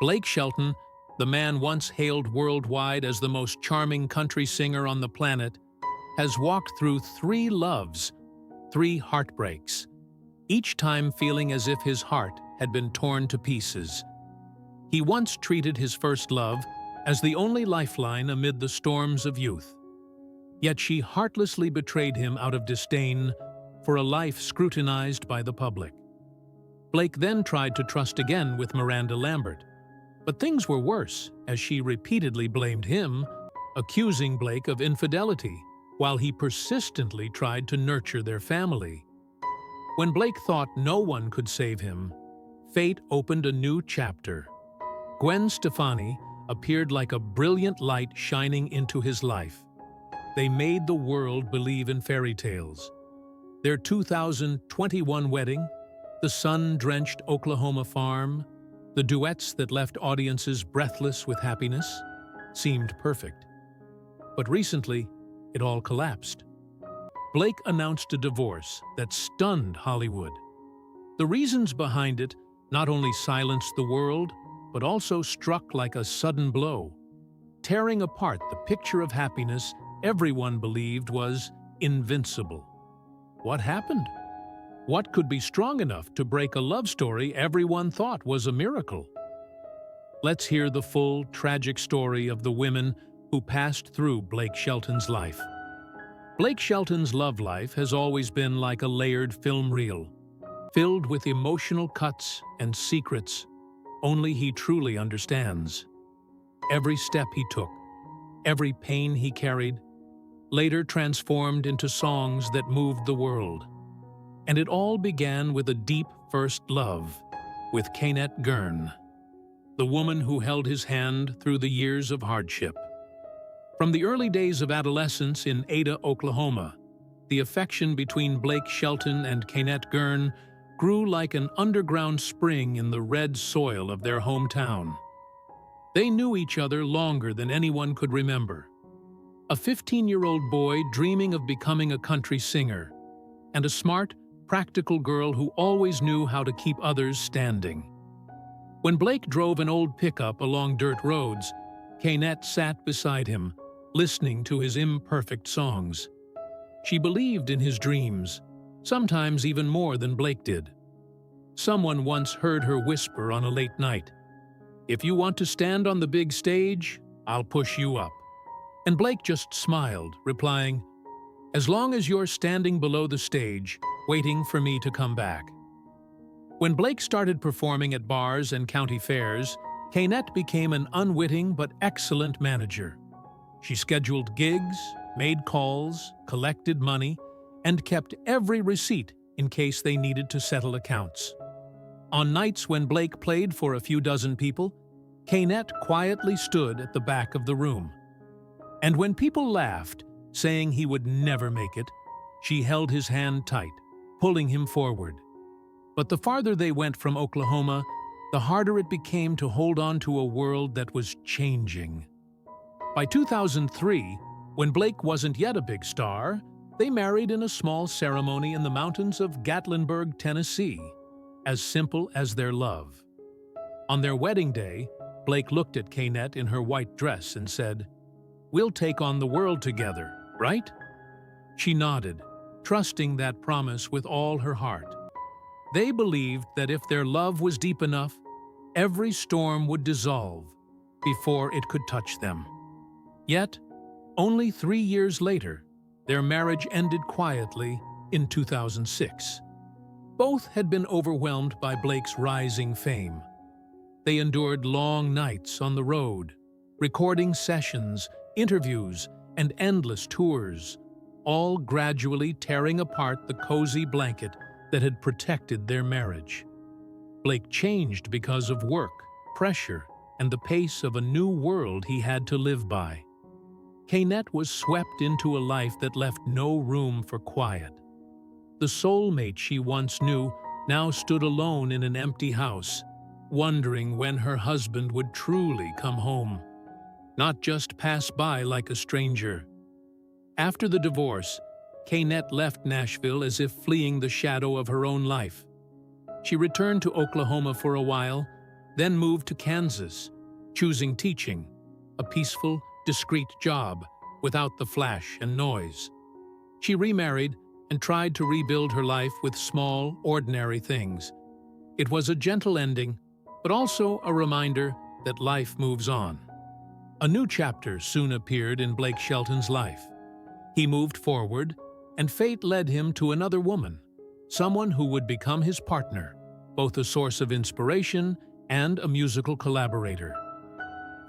Blake Shelton, the man once hailed worldwide as the most charming country singer on the planet, has walked through 3 loves, 3 heartbreaks, each time feeling as if his heart had been torn to pieces. He once treated his first love as the only lifeline amid the storms of youth. Yet she heartlessly betrayed him out of disdain for a life scrutinized by the public. Blake then tried to trust again with Miranda Lambert, but things were worse as she repeatedly blamed him, accusing Blake of infidelity, while he persistently tried to nurture their family. When Blake thought no one could save him, fate opened a new chapter. Gwen Stefani appeared like a brilliant light shining into his life. They made the world believe in fairy tales. Their 2021 wedding, the sun-drenched Oklahoma farm, the duets that left audiences breathless with happiness, seemed perfect. But recently, it all collapsed. Blake announced a divorce that stunned Hollywood. The reasons behind it not only silenced the world, but also struck like a sudden blow, tearing apart the picture of happiness everyone believed was invincible. What happened? What could be strong enough to break a love story everyone thought was a miracle? Let's hear the full, tragic story of the women who passed through Blake Shelton's life. Blake Shelton's love life has always been like a layered film reel, filled with emotional cuts and secrets only he truly understands. Every step he took, every pain he carried, later transformed into songs that moved the world. And it all began with a deep first love with Gwen, the woman who held his hand through the years of hardship. From the early days of adolescence in Ada, Oklahoma, the affection between Blake Shelton and Gwen grew like an underground spring in the red soil of their hometown. They knew each other longer than anyone could remember. A 15-year-old boy dreaming of becoming a country singer, and a smart, practical girl who always knew how to keep others standing. When Blake drove an old pickup along dirt roads, Gwen sat beside him, listening to his imperfect songs. She believed in his dreams, sometimes even more than Blake did. Someone once heard her whisper on a late night, "If you want to stand on the big stage, I'll push you up." And Blake just smiled, replying, "As long as you're standing below the stage, waiting for me to come back." When Blake started performing at bars and county fairs, Gwen became an unwitting but excellent manager. She scheduled gigs, made calls, collected money, and kept every receipt in case they needed to settle accounts. On nights when Blake played for a few dozen people, Gwen quietly stood at the back of the room. And when people laughed, saying he would never make it, she held his hand tight, pulling him forward. But the farther they went from Oklahoma, the harder it became to hold on to a world that was changing. By 2003, when Blake wasn't yet a big star, they married in a small ceremony in the mountains of Gatlinburg, Tennessee, as simple as their love. On their wedding day, Blake looked at Gwen in her white dress and said, "We'll take on the world together, right?" She nodded, trusting that promise with all her heart. They believed that if their love was deep enough, every storm would dissolve before it could touch them. Yet, only 3 years later, their marriage ended quietly in 2006. Both had been overwhelmed by Blake's rising fame. They endured long nights on the road, recording sessions, interviews, and endless tours, all gradually tearing apart the cozy blanket that had protected their marriage. Blake changed because of work, pressure, and the pace of a new world he had to live by. Gwen was swept into a life that left no room for quiet. The soulmate she once knew now stood alone in an empty house, wondering when her husband would truly come home, not just pass by like a stranger. After the divorce, Gwen left Nashville as if fleeing the shadow of her own life. She returned to Oklahoma for a while, then moved to Kansas, choosing teaching, a peaceful, discreet job without the flash and noise. She remarried and tried to rebuild her life with small, ordinary things. It was a gentle ending, but also a reminder that life moves on. A new chapter soon appeared in Blake Shelton's life. He moved forward, and fate led him to another woman, someone who would become his partner, both a source of inspiration and a musical collaborator.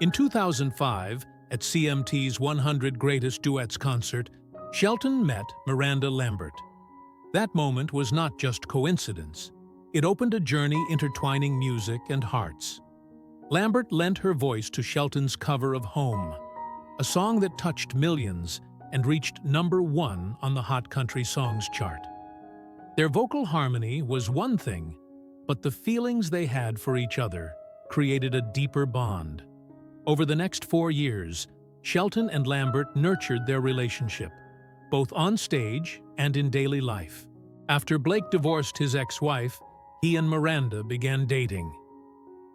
In 2005, at CMT's 100 Greatest Duets concert, Shelton met Miranda Lambert. That moment was not just coincidence. It opened a journey intertwining music and hearts. Lambert lent her voice to Shelton's cover of Home, a song that touched millions and reached #1 on the Hot Country Songs chart. Their vocal harmony was one thing, but the feelings they had for each other created a deeper bond. Over the next 4 years, Shelton and Lambert nurtured their relationship, both on stage and in daily life. After Blake divorced his ex-wife, he and Miranda began dating.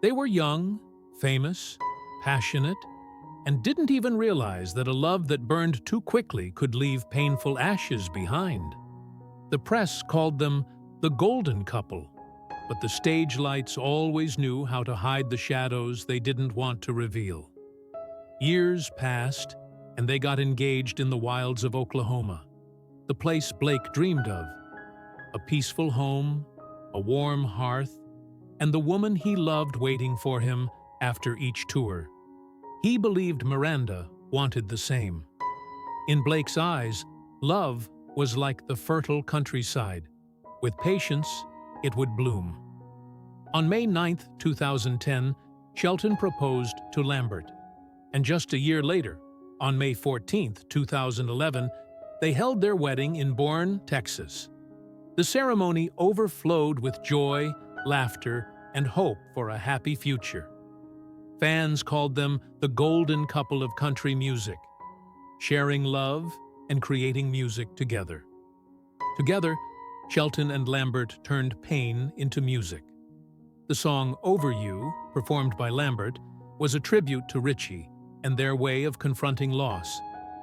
They were young, famous, passionate, and didn't even realize that a love that burned too quickly could leave painful ashes behind. The press called them the golden couple, but the stage lights always knew how to hide the shadows they didn't want to reveal. Years passed, and they got engaged in the wilds of Oklahoma, the place Blake dreamed of. A peaceful home, a warm hearth, and the woman he loved waiting for him after each tour. He believed Miranda wanted the same. In Blake's eyes, love was like the fertile countryside. With patience, it would bloom. On May 9, 2010, Shelton proposed to Lambert. And just a year later, on May 14, 2011, they held their wedding in Bourne, Texas. The ceremony overflowed with joy, laughter, and hope for a happy future. Fans called them the golden couple of country music, sharing love and creating music together. Together, Shelton and Lambert turned pain into music. The song Over You, performed by Lambert, was a tribute to Richie and their way of confronting loss,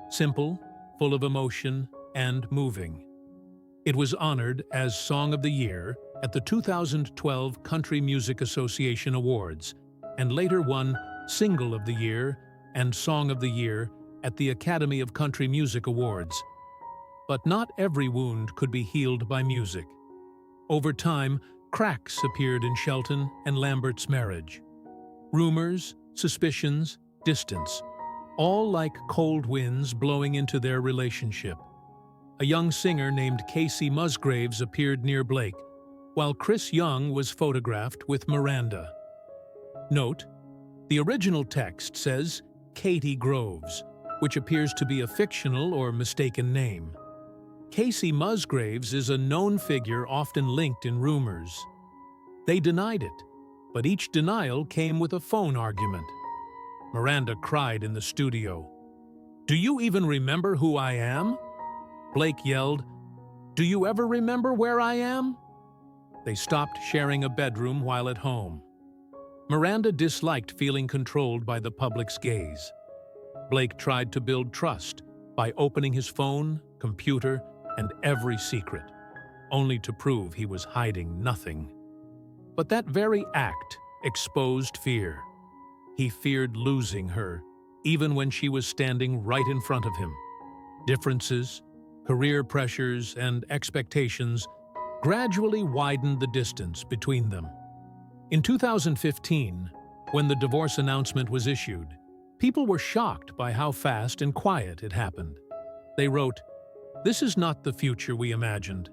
simple, full of emotion, and moving. It was honored as Song of the Year at the 2012 Country Music Association Awards, and later won Single of the Year and Song of the Year at the Academy of Country Music Awards. But not every wound could be healed by music. Over time, cracks appeared in Shelton and Lambert's marriage. Rumors, suspicions, distance, all like cold winds blowing into their relationship. A young singer named Casey Musgraves appeared near Blake, while Chris Young was photographed with Miranda. Note, the original text says Katie Groves, which appears to be a fictional or mistaken name. Casey Musgraves is a known figure often linked in rumors. They denied it, but each denial came with a phone argument. Miranda cried in the studio, "Do you even remember who I am?" Blake yelled, "Do you ever remember where I am?" They stopped sharing a bedroom while at home. Miranda disliked feeling controlled by the public's gaze. Blake tried to build trust by opening his phone, computer, and every secret, only to prove he was hiding nothing. But that very act exposed fear. He feared losing her, even when she was standing right in front of him. Differences, career pressures, and expectations gradually widened the distance between them. In 2015, when the divorce announcement was issued, people were shocked by how fast and quiet it happened. They wrote, "This is not the future we imagined."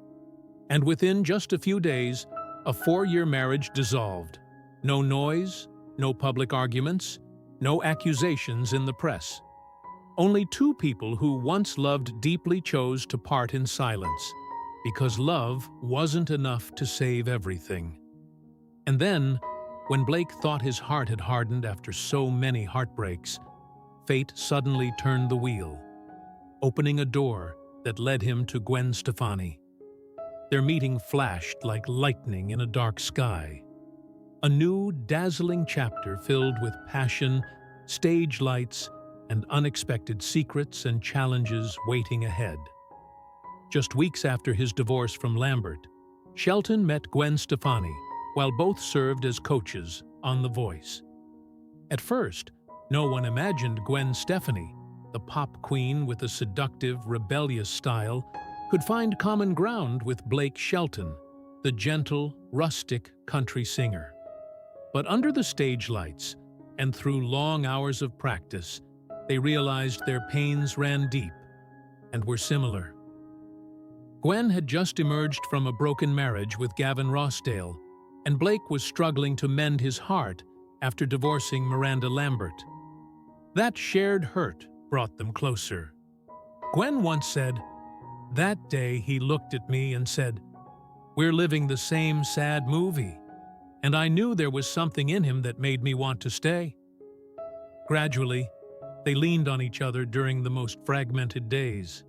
And within just a few days, a 4-year marriage dissolved. No noise, no public arguments, no accusations in the press. Only two people who once loved deeply chose to part in silence, because love wasn't enough to save everything. And then, when Blake thought his heart had hardened after so many heartbreaks, fate suddenly turned the wheel, opening a door that led him to Gwen Stefani. Their meeting flashed like lightning in a dark sky. a new, dazzling chapter filled with passion, stage lights, and unexpected secrets and challenges waiting ahead. Just weeks after his divorce from Lambert, Shelton met Gwen Stefani while both served as coaches on The Voice. At first, no one imagined Gwen Stefani, the pop queen with a seductive, rebellious style, could find common ground with Blake Shelton, the gentle, rustic country singer. But under the stage lights, and through long hours of practice, they realized their pains ran deep and were similar. Gwen had just emerged from a broken marriage with Gavin Rossdale, and Blake was struggling to mend his heart after divorcing Miranda Lambert. That shared hurt brought them closer. Gwen once said, "That day he looked at me and said, 'We're living the same sad movie,' and I knew there was something in him that made me want to stay." Gradually, they leaned on each other during the most fragmented days.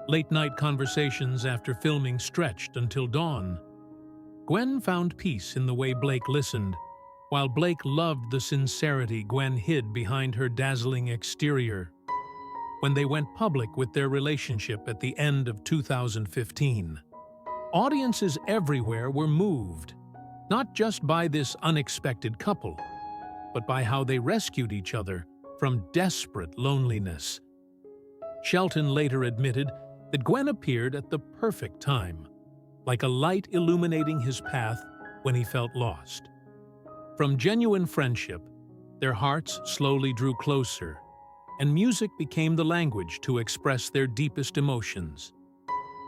Late-night conversations after filming stretched until dawn. Gwen found peace in the way Blake listened, while Blake loved the sincerity Gwen hid behind her dazzling exterior. When they went public with their relationship at the end of 2015, audiences everywhere were moved, not just by this unexpected couple, but by how they rescued each other from desperate loneliness. Shelton later admitted that Gwen appeared at the perfect time, like a light illuminating his path when he felt lost. From genuine friendship, their hearts slowly drew closer, and music became the language to express their deepest emotions.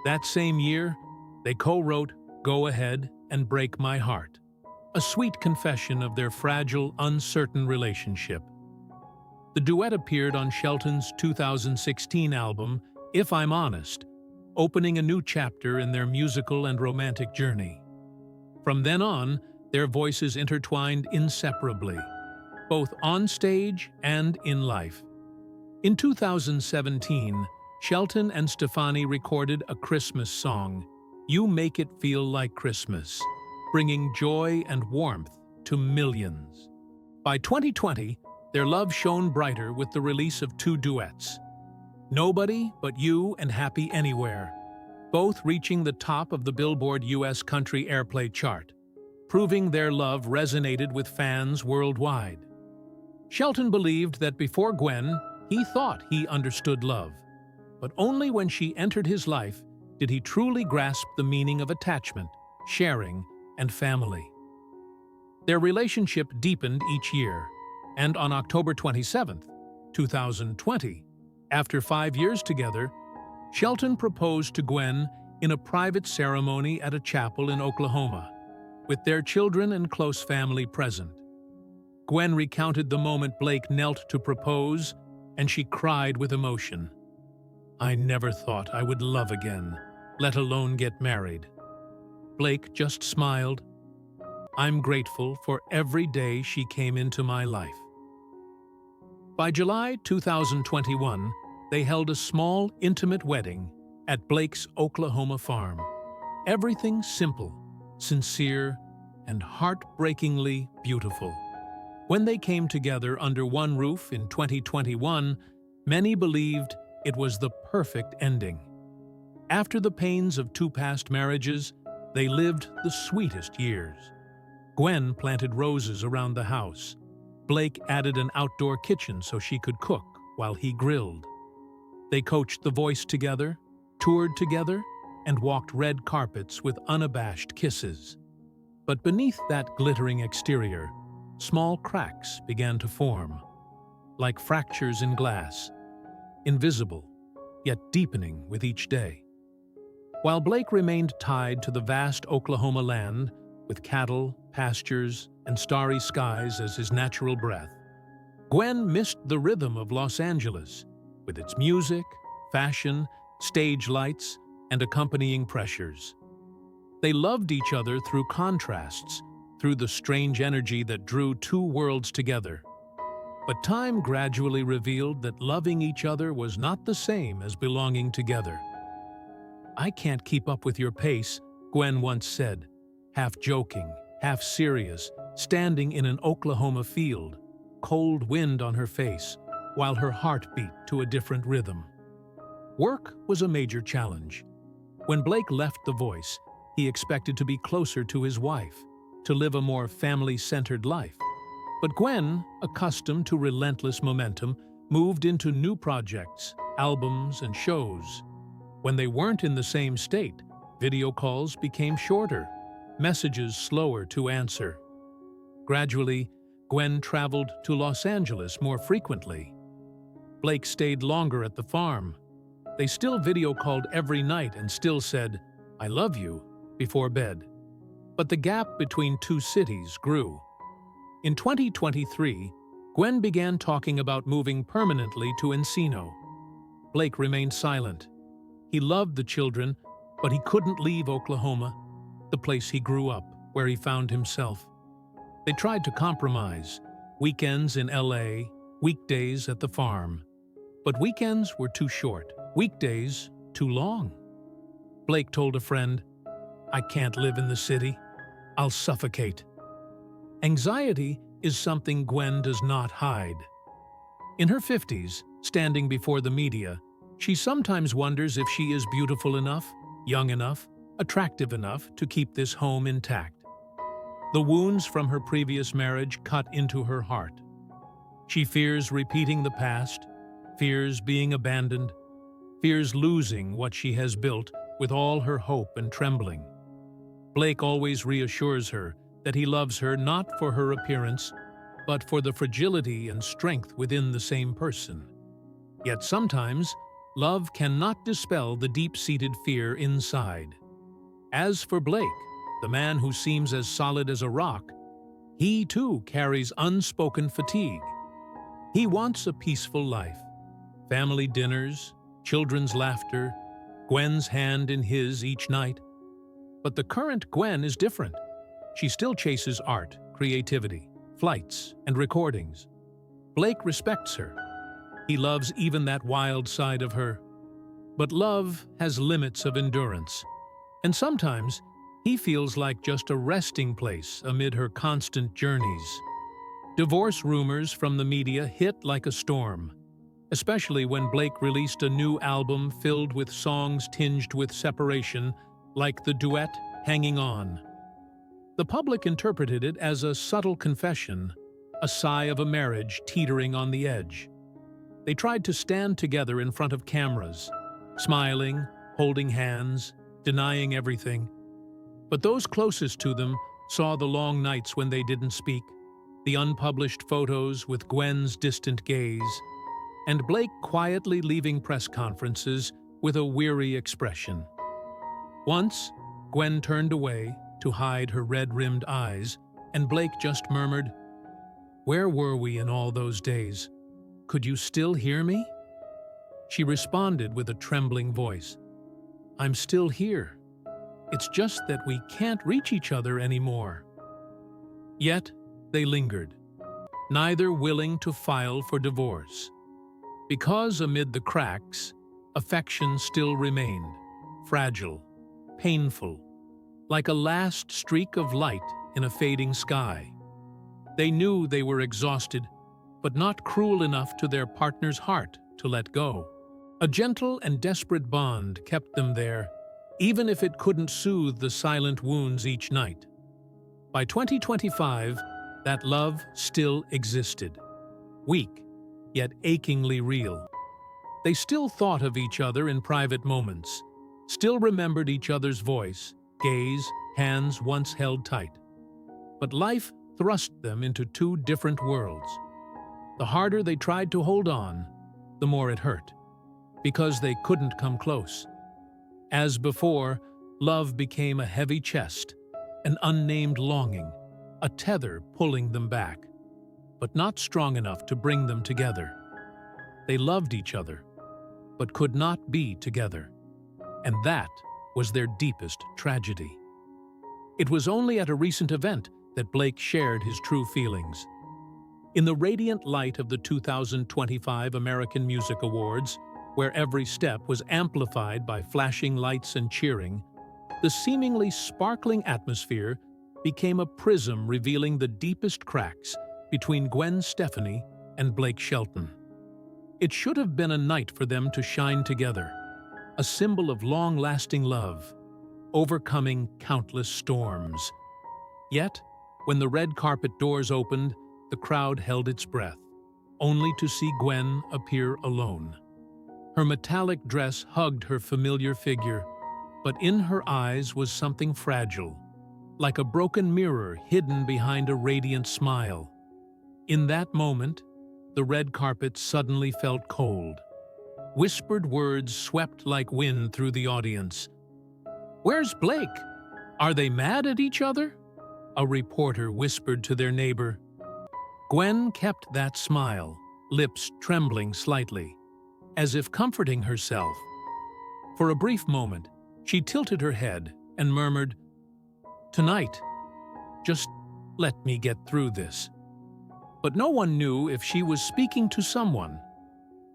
That same year, they co-wrote "Go Ahead and Break My Heart," a sweet confession of their fragile, uncertain relationship. The duet appeared on Shelton's 2016 album, "If I'm Honest," opening a new chapter in their musical and romantic journey. From then on, their voices intertwined inseparably, both on stage and in life. In 2017, Shelton and Stefani recorded a Christmas song, "You Make It Feel Like Christmas," bringing joy and warmth to millions. By 2020, their love shone brighter with the release of two duets, "Nobody But You" and "Happy Anywhere," both reaching the top of the Billboard US Country Airplay chart, proving their love resonated with fans worldwide. Shelton believed that before Gwen, he thought he understood love, but only when she entered his life did he truly grasp the meaning of attachment, sharing, and family. Their relationship deepened each year, and on October 27, 2020, after 5 years together, Shelton proposed to Gwen in a private ceremony at a chapel in Oklahoma, with their children and close family present. Gwen recounted the moment Blake knelt to propose, and she cried with emotion. "I never thought I would love again, let alone get married." Blake just smiled. "I'm grateful for every day she came into my life." By July 2021, they held a small, intimate wedding at Blake's Oklahoma farm. Everything simple, sincere, and heartbreakingly beautiful. When they came together under one roof in 2021, many believed it was the perfect ending. After the pains of 2 past marriages, they lived the sweetest years. Gwen planted roses around the house. Blake added an outdoor kitchen so she could cook while he grilled. They coached The Voice together, toured together, and walked red carpets with unabashed kisses. But beneath that glittering exterior, small cracks began to form, like fractures in glass, invisible, yet deepening with each day. While Blake remained tied to the vast Oklahoma land, with cattle, pastures, and starry skies as his natural breath, Gwen missed the rhythm of Los Angeles, with its music, fashion, stage lights, and accompanying pressures. They loved each other through contrasts, through the strange energy that drew two worlds together. But time gradually revealed that loving each other was not the same as belonging together. "I can't keep up with your pace," Gwen once said, half joking, half serious, standing in an Oklahoma field, cold wind on her face, while her heart beat to a different rhythm. Work was a major challenge. When Blake left The Voice, he expected to be closer to his wife, to live a more family-centered life. But Gwen, accustomed to relentless momentum, moved into new projects, albums, and shows. When they weren't in the same state, video calls became shorter, messages slower to answer. Gradually, Gwen traveled to Los Angeles more frequently. Blake stayed longer at the farm. They still video called every night and still said, "I love you," before bed. But the gap between two cities grew. In 2023, Gwen began talking about moving permanently to Encino. Blake remained silent. He loved the children, but he couldn't leave Oklahoma, the place he grew up, where he found himself. They tried to compromise, weekends in LA, weekdays at the farm. But weekends were too short, weekdays too long. Blake told a friend, "I can't live in the city. I'll suffocate." Anxiety is something Gwen does not hide. In her 50s, standing before the media, she sometimes wonders if she is beautiful enough, young enough, attractive enough to keep this home intact. The wounds from her previous marriage cut into her heart. She fears repeating the past, fears being abandoned, fears losing what she has built with all her hope and trembling. Blake always reassures her that he loves her not for her appearance, but for the fragility and strength within the same person. Yet sometimes, love cannot dispel the deep-seated fear inside. As for Blake, the man who seems as solid as a rock, he too carries unspoken fatigue. He wants a peaceful life, family dinners, children's laughter, Gwen's hand in his each night. But the current Gwen is different. She still chases art, creativity, flights, and recordings. Blake respects her. He loves even that wild side of her. But love has limits of endurance, and sometimes he feels like just a resting place amid her constant journeys. Divorce rumors from the media hit like a storm, especially when Blake released a new album filled with songs tinged with separation, like the duet "Hanging On." The public interpreted it as a subtle confession, a sigh of a marriage teetering on the edge. They tried to stand together in front of cameras, smiling, holding hands, denying everything. But those closest to them saw the long nights when they didn't speak, the unpublished photos with Gwen's distant gaze, and Blake quietly leaving press conferences with a weary expression. Once, Gwen turned away to hide her red-rimmed eyes, and Blake just murmured, "Where were we in all those days? Could you still hear me?" She responded with a trembling voice, "I'm still here. It's just that we can't reach each other anymore." Yet, they lingered, neither willing to file for divorce. Because amid the cracks, affection still remained, fragile, painful, like a last streak of light in a fading sky. They knew they were exhausted, but not cruel enough to their partner's heart to let go. A gentle and desperate bond kept them there, even if it couldn't soothe the silent wounds each night. By 2025, that love still existed, weak, yet achingly real. They still thought of each other in private moments, still remembered each other's voice, gaze, hands once held tight. But life thrust them into two different worlds. The harder they tried to hold on, the more it hurt, because they couldn't come close. As before, love became a heavy chest, an unnamed longing, a tether pulling them back, but not strong enough to bring them together. They loved each other, but could not be together, and that was their deepest tragedy. It was only at a recent event that Blake shared his true feelings. In the radiant light of the 2025 American Music Awards, where every step was amplified by flashing lights and cheering, the seemingly sparkling atmosphere became a prism revealing the deepest cracks between Gwen Stefani and Blake Shelton. It should have been a night for them to shine together, a symbol of long-lasting love, overcoming countless storms. Yet, when the red carpet doors opened, the crowd held its breath, only to see Gwen appear alone. Her metallic dress hugged her familiar figure, but in her eyes was something fragile, like a broken mirror hidden behind a radiant smile. In that moment, the red carpet suddenly felt cold. Whispered words swept like wind through the audience. "Where's Blake? Are they mad at each other?" A reporter whispered to their neighbor. Gwen kept that smile, lips trembling slightly, as if comforting herself. For a brief moment, she tilted her head and murmured, "Tonight, just let me get through this." But no one knew if she was speaking to someone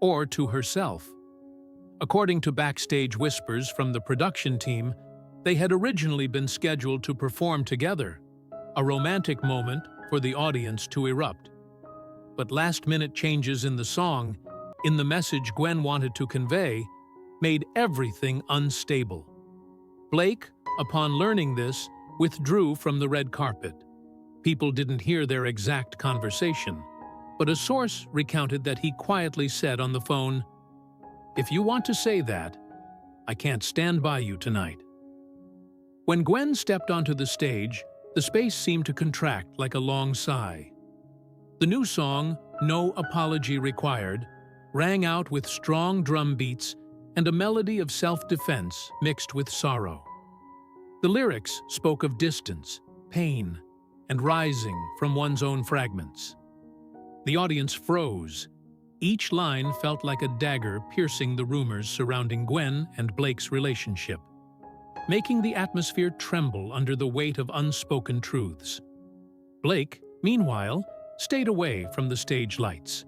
or to herself. According to backstage whispers from the production team, they had originally been scheduled to perform together, a romantic moment for the audience to erupt. But last-minute changes in the song, in the message Gwen wanted to convey, made everything unstable. Blake, upon learning this, withdrew from the red carpet. People didn't hear their exact conversation, but a source recounted that he quietly said on the phone, "If you want to say that, I can't stand by you tonight." When Gwen stepped onto the stage, the space seemed to contract like a long sigh. The new song, "No Apology Required," rang out with strong drum beats and a melody of self-defense mixed with sorrow. The lyrics spoke of distance, pain, and rising from one's own fragments. The audience froze. Each line felt like a dagger piercing the rumors surrounding Gwen and Blake's relationship, making the atmosphere tremble under the weight of unspoken truths. Blake, meanwhile, stayed away from the stage lights.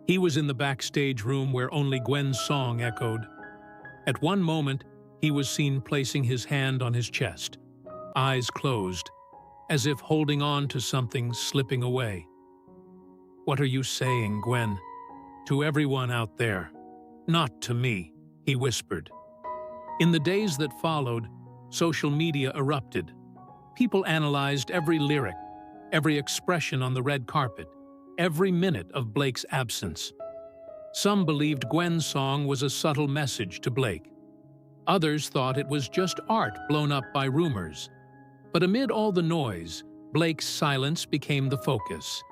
He was in the backstage room where only Gwen's song echoed. At one moment, he was seen placing his hand on his chest, eyes closed, as if holding on to something slipping away. "What are you saying, Gwen? To everyone out there. Not to me," he whispered. In the days that followed, social media erupted. People analyzed every lyric, every expression on the red carpet, every minute of Blake's absence. Some believed Gwen's song was a subtle message to Blake. Others thought it was just art blown up by rumors. But amid all the noise, Blake's silence became the focus.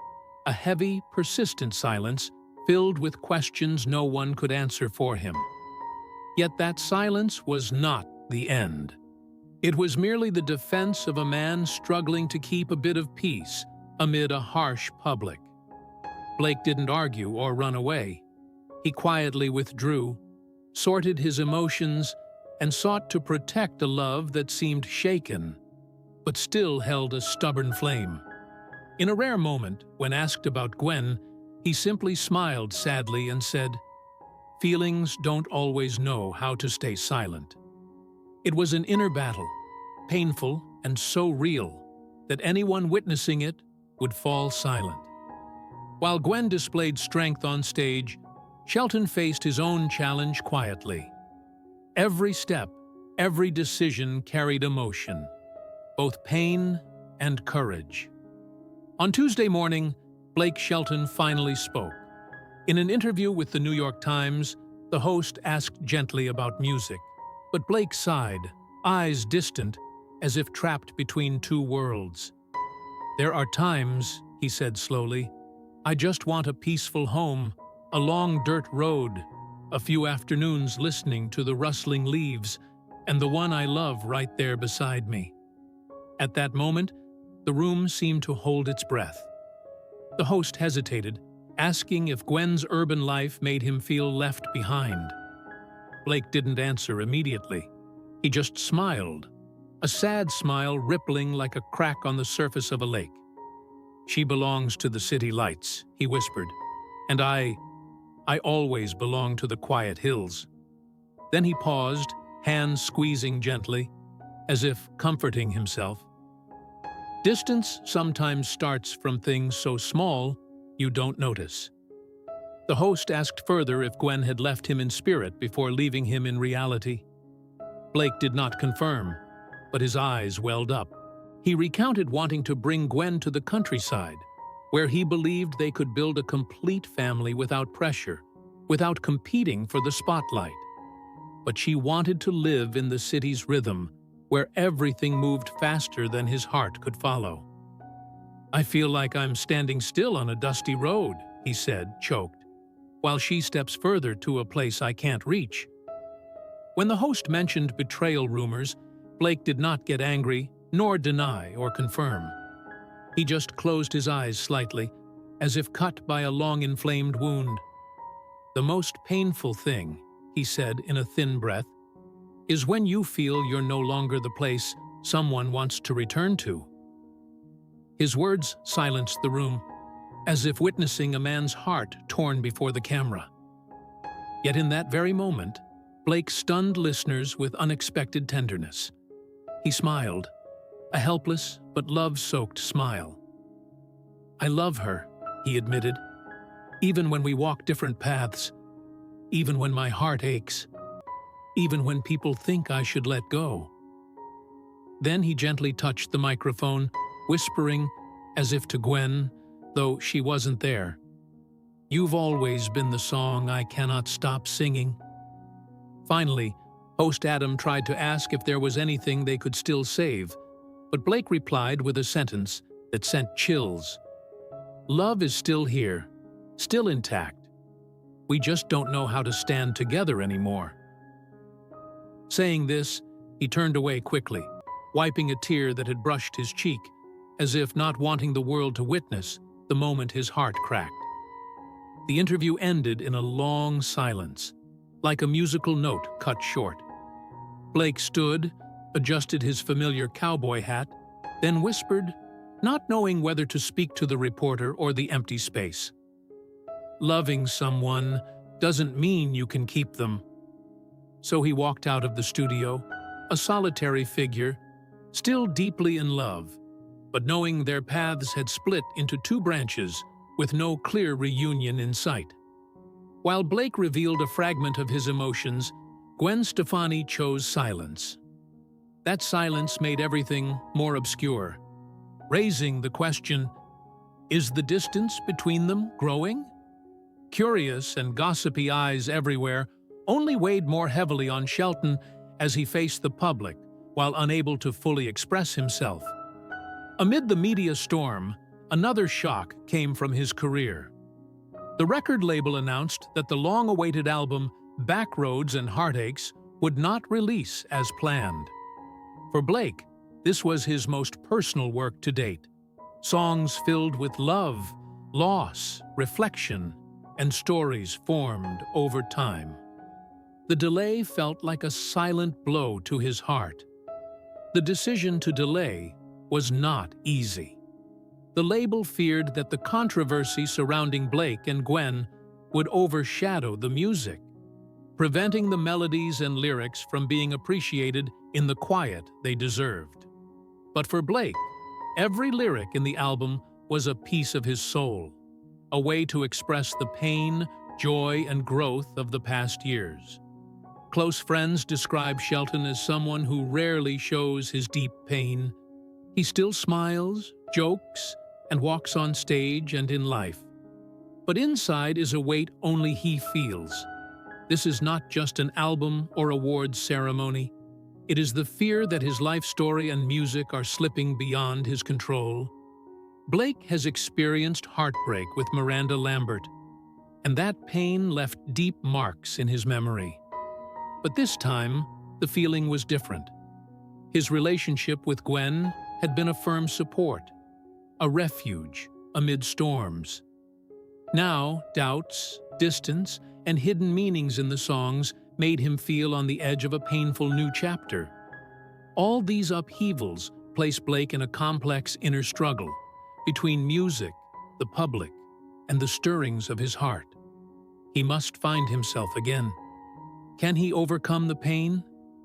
A heavy, persistent silence filled with questions no one could answer for him. Yet that silence was not the end. It was merely the defense of a man struggling to keep a bit of peace amid a harsh public. Blake didn't argue or run away. He quietly withdrew, sorted his emotions, and sought to protect a love that seemed shaken, but still held a stubborn flame. In a rare moment, when asked about Gwen, he simply smiled sadly and said, "Feelings don't always know how to stay silent." It was an inner battle, painful and so real that anyone witnessing it would fall silent. While Gwen displayed strength on stage, Shelton faced his own challenge quietly. Every step, every decision carried emotion, both pain and courage. On Tuesday morning, Blake Shelton finally spoke. In an interview with the New York Times, the host asked gently about music, but Blake sighed, eyes distant, as if trapped between two worlds. "There are times," he said slowly, "I just want a peaceful home, a long dirt road, a few afternoons listening to the rustling leaves, and the one I love right there beside me." At that moment, the room seemed to hold its breath. The host hesitated, asking if Gwen's urban life made him feel left behind. Blake didn't answer immediately. He just smiled, a sad smile rippling like a crack on the surface of a lake. "She belongs to the city lights," he whispered, "and I always belong to the quiet hills." Then he paused, hands squeezing gently, as if comforting himself. Distance sometimes starts from things so small you don't notice. The host asked further if Gwen had left him in spirit before leaving him in reality. Blake did not confirm, but his eyes welled up. He recounted wanting to bring Gwen to the countryside, where he believed they could build a complete family without pressure, without competing for the spotlight. But she wanted to live in the city's rhythm, where everything moved faster than his heart could follow. "I feel like I'm standing still on a dusty road," he said, choked, while she steps further to a place I can't reach. When the host mentioned betrayal rumors, Blake did not get angry, nor deny or confirm. He just closed his eyes slightly, as if cut by a long inflamed wound. "The most painful thing," he said in a thin breath, "is when you feel you're no longer the place someone wants to return to." His words silenced the room, as if witnessing a man's heart torn before the camera. Yet in that very moment, Blake stunned listeners with unexpected tenderness. He smiled, a helpless but love-soaked smile. "I love her," he admitted, "even when we walk different paths, even when my heart aches, even when people think I should let go." Then he gently touched the microphone, whispering, as if to Gwen, though she wasn't there, "You've always been the song I cannot stop singing." Finally, host Adam tried to ask if there was anything they could still save, but Blake replied with a sentence that sent chills. "Love is still here, still intact. We just don't know how to stand together anymore." Saying this, he turned away quickly, wiping a tear that had brushed his cheek, as if not wanting the world to witness the moment his heart cracked. The interview ended in a long silence, like a musical note cut short. Blake stood, adjusted his familiar cowboy hat, then whispered, not knowing whether to speak to the reporter or the empty space. "Loving someone doesn't mean you can keep them." So he walked out of the studio, a solitary figure, still deeply in love, but knowing their paths had split into two branches with no clear reunion in sight. While Blake revealed a fragment of his emotions, Gwen Stefani chose silence. That silence made everything more obscure, raising the question, is the distance between them growing? Curious and gossipy eyes everywhere only weighed more heavily on Shelton as he faced the public while unable to fully express himself. Amid the media storm, another shock came from his career. The record label announced that the long-awaited album Backroads and Heartaches would not release as planned. For Blake, this was his most personal work to date. Songs filled with love, loss, reflection, and stories formed over time. The delay felt like a silent blow to his heart. The decision to delay was not easy. The label feared that the controversy surrounding Blake and Gwen would overshadow the music, preventing the melodies and lyrics from being appreciated in the quiet they deserved. But for Blake, every lyric in the album was a piece of his soul, a way to express the pain, joy, and growth of the past years. Close friends describe Shelton as someone who rarely shows his deep pain. He still smiles, jokes, and walks on stage and in life. But inside is a weight only he feels. This is not just an album or awards ceremony. It is the fear that his life story and music are slipping beyond his control. Blake has experienced heartbreak with Miranda Lambert, and that pain left deep marks in his memory. But this time, the feeling was different. His relationship with Gwen had been a firm support, a refuge amid storms. Now, doubts, distance, and hidden meanings in the songs made him feel on the edge of a painful new chapter. All these upheavals place Blake in a complex inner struggle between music, the public, and the stirrings of his heart. He must find himself again. Can he overcome the pain,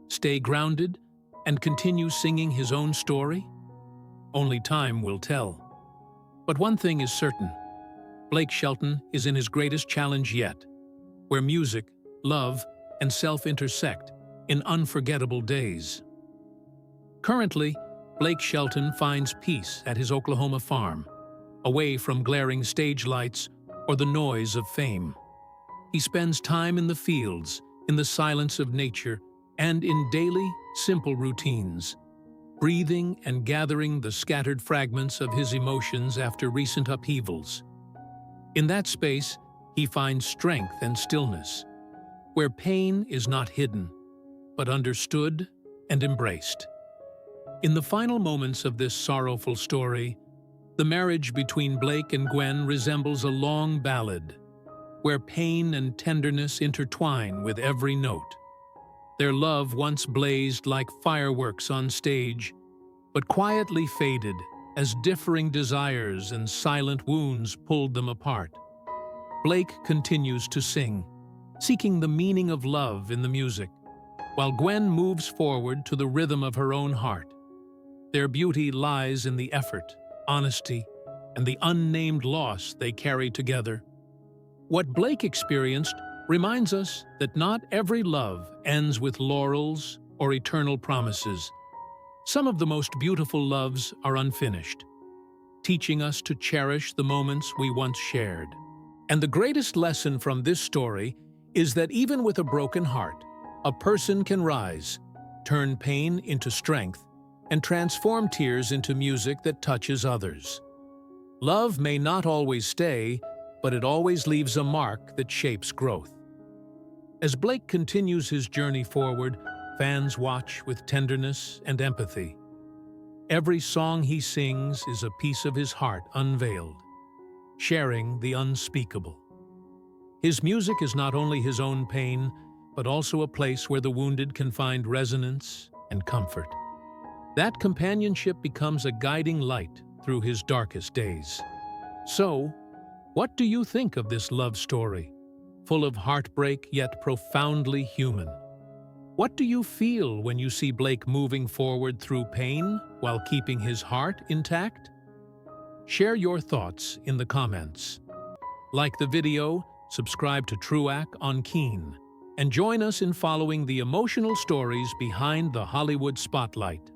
stay grounded, and continue singing his own story? Only time will tell. But one thing is certain. Blake Shelton is in his greatest challenge yet, where music, love, and self intersect in unforgettable days. Currently, Blake Shelton finds peace at his Oklahoma farm, away from glaring stage lights or the noise of fame. He spends time in the fields, in the silence of nature, and in daily, simple routines, breathing and gathering the scattered fragments of his emotions after recent upheavals. In that space, he finds strength and stillness, where pain is not hidden, but understood and embraced. In the final moments of this sorrowful story, the marriage between Blake and Gwen resembles a long ballad, where pain and tenderness intertwine with every note. Their love once blazed like fireworks on stage, but quietly faded as differing desires and silent wounds pulled them apart. Blake continues to sing, seeking the meaning of love in the music, while Gwen moves forward to the rhythm of her own heart. Their beauty lies in the effort, honesty, and the unnamed loss they carry together. What Blake experienced reminds us that not every love ends with laurels or eternal promises. Some of the most beautiful loves are unfinished, teaching us to cherish the moments we once shared. And the greatest lesson from this story is that even with a broken heart, a person can rise, turn pain into strength, and transform tears into music that touches others. Love may not always stay, but it always leaves a mark that shapes growth. As Blake continues his journey forward, fans watch with tenderness and empathy. Every song he sings is a piece of his heart unveiled, sharing the unspeakable. His music is not only his own pain, but also a place where the wounded can find resonance and comfort. That companionship becomes a guiding light through his darkest days. So, what do you think of this love story, full of heartbreak yet profoundly human? What do you feel when you see Blake moving forward through pain while keeping his heart intact? Share your thoughts in the comments. Like the video, subscribe to TruAC on Keen, and join us in following the emotional stories behind the Hollywood spotlight.